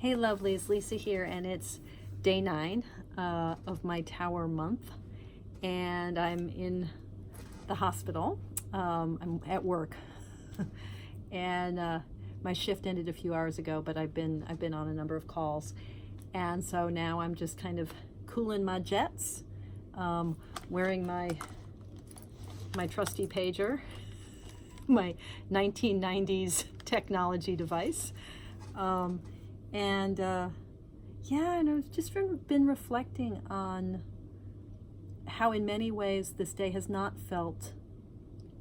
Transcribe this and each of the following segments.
Hey lovelies, Lisa here, and it's day 9 of my tower month, and I'm in the hospital. I'm at work, and my shift ended a few hours ago, but I've been on a number of calls, and so now I'm just kind of cooling my jets, wearing my trusty pager, my 1990s technology device. Yeah, and I've just been reflecting on how in many ways this day has not felt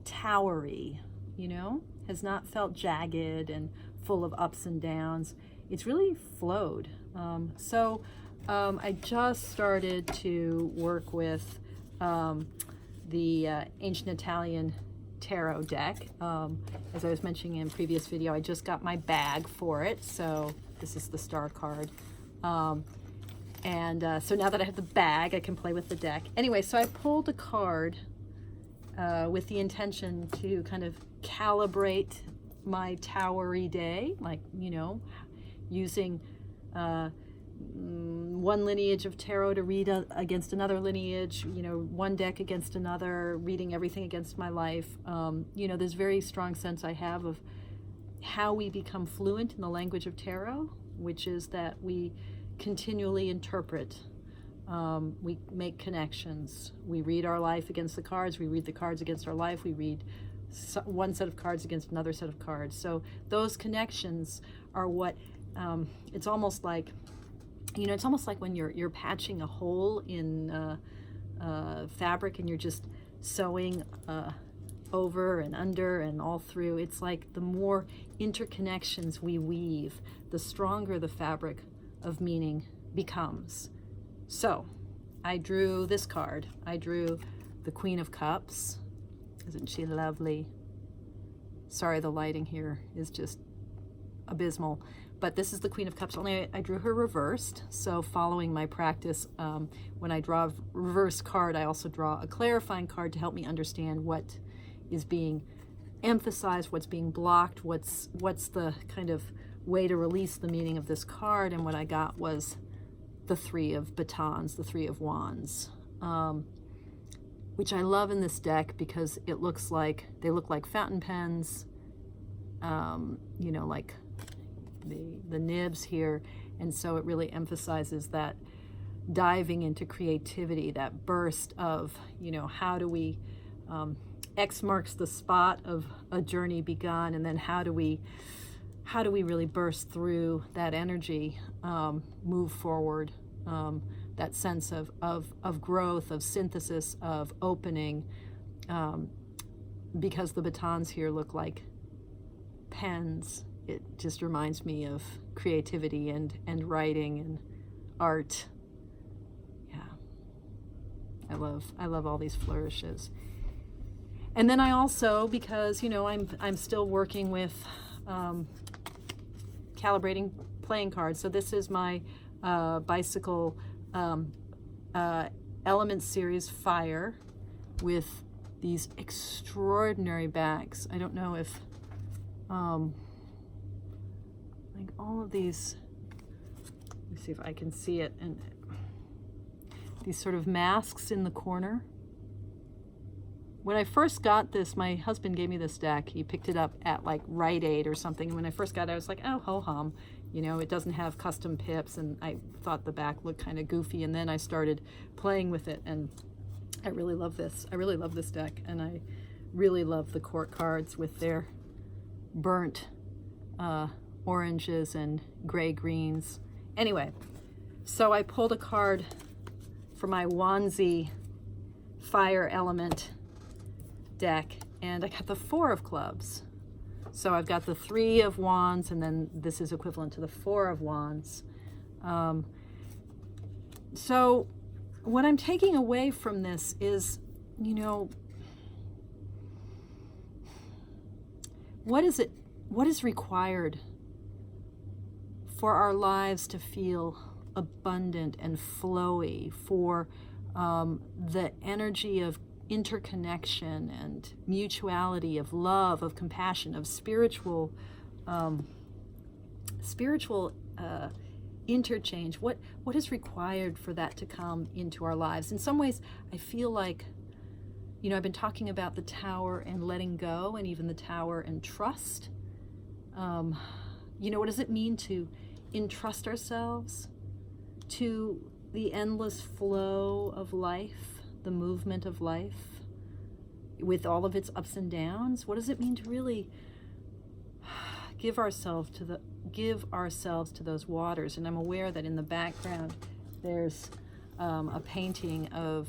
towery, has not felt jagged and full of ups and downs. It's really flowed. I just started to work with the ancient Italian tarot deck. As I was mentioning in a previous video, I just got my bag for it, so this is the star card. So now that I have the bag, I can play with the deck. Anyway, so I pulled a card with the intention to kind of calibrate my towery day, like, using one lineage of tarot to read against another lineage, one deck against another, reading everything against my life. There's very strong sense I have of how we become fluent in the language of tarot, which is that we continually interpret, we make connections, we read our life against the cards, we read the cards against our life, we read one set of cards against another set of cards. So those connections are what, it's almost like when you're patching a hole in fabric and you're just sewing over and under and all through. It's like the more interconnections we weave, the stronger the fabric of meaning becomes. So I drew this card. I drew the Queen of Cups. Isn't she lovely? Sorry, the lighting here is just abysmal. But this is the Queen of Cups, only I drew her reversed. So following my practice, when I draw a reverse card, I also draw a clarifying card to help me understand what is being emphasized, what's being blocked, what's the kind of way to release the meaning of this card. And what I got was the Three of Batons, the Three of Wands, which I love in this deck because they look like fountain pens, like the nibs here, and so it really emphasizes that diving into creativity, that burst of, how do we, X marks the spot of a journey begun, and then how do we really burst through that energy, move forward, that sense of growth, of synthesis, of opening, because the batons here look like pens. It just reminds me of creativity and writing and art. Yeah, I love all these flourishes. And then I also, because I'm still working with calibrating playing cards. So this is my bicycle element series Fire with these extraordinary backs. I don't know if like all of these, let me see if I can see it, and these sort of masks in the corner. When I first got this, my husband gave me this deck. He picked it up at like Rite Aid or something. And when I first got it, I was like, oh, ho-hum. It doesn't have custom pips. And I thought the back looked kind of goofy. And then I started playing with it. And I really love this. I really love this deck. And I really love the court cards with their burnt oranges and gray greens. Anyway, so I pulled a card for my Wandsy fire element deck, and I got the Four of Clubs. So I've got the Three of Wands, and then this is equivalent to the Four of Wands. So what I'm taking away from this is, what is required for our lives to feel abundant and flowy, for the energy of interconnection and mutuality, of love, of compassion, of spiritual interchange, what is required for that to come into our lives. In some ways, I feel like, I've been talking about the tower and letting go, and even the tower and trust. What does it mean to entrust ourselves to the endless flow of life, the movement of life, with all of its ups and downs? What does it mean to really give ourselves to those waters? And I'm aware that in the background there's a painting of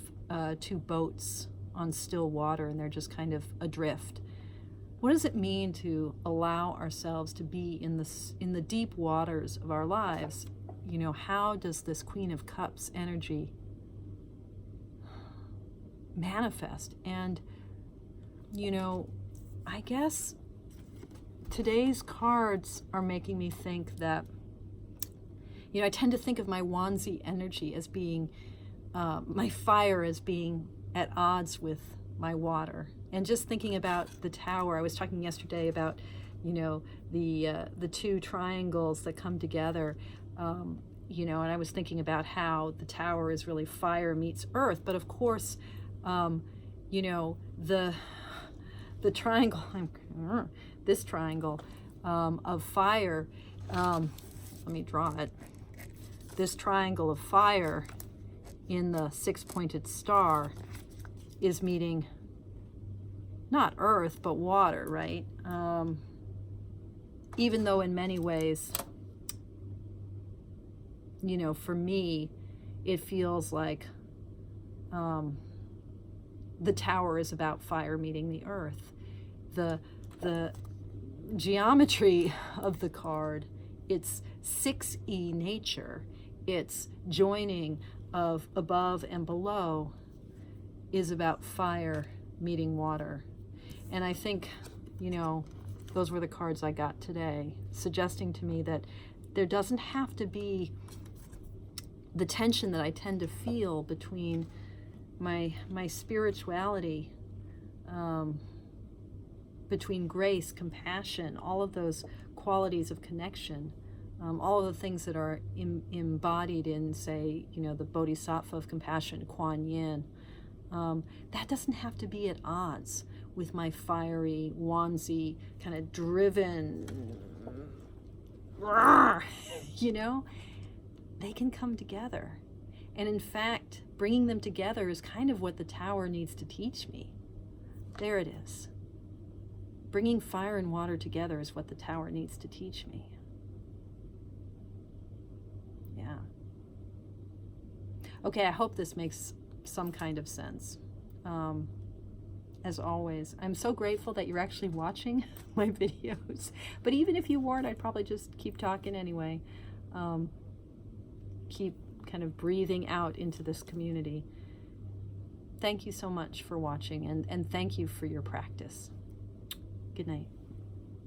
two boats on still water, and they're just kind of adrift. What does it mean to allow ourselves to be in the deep waters of our lives? How does this Queen of Cups energy manifest? And I guess today's cards are making me think that, I tend to think of my Wanzi energy as being, my fire as being at odds with my water. And just thinking about the tower, I was talking yesterday about, the two triangles that come together, and I was thinking about how the tower is really fire meets earth. But of course, the triangle, this triangle of fire, let me draw it. This triangle of fire in the six-pointed star is meeting not earth, but water, right? Even though in many ways, for me, it feels like the tower is about fire meeting the earth. The geometry of the card, it's 6E nature, its joining of above and below is about fire meeting water. And I think, those were the cards I got today, suggesting to me that there doesn't have to be the tension that I tend to feel between my spirituality, between grace, compassion, all of those qualities of connection, all of the things that are embodied in, say, the Bodhisattva of compassion, Kuan Yin. That doesn't have to be at odds with my fiery, Wanzi, kind of driven, they can come together. And in fact, bringing them together is kind of what the tower needs to teach me. There it is. Bringing fire and water together is what the tower needs to teach me. Yeah. Okay, I hope this makes some kind of sense. As always, I'm so grateful that you're actually watching my videos. But even if you weren't, I'd probably just keep talking anyway. Keep kind of breathing out into this community. Thank you so much for watching, and thank you for your practice. Good night.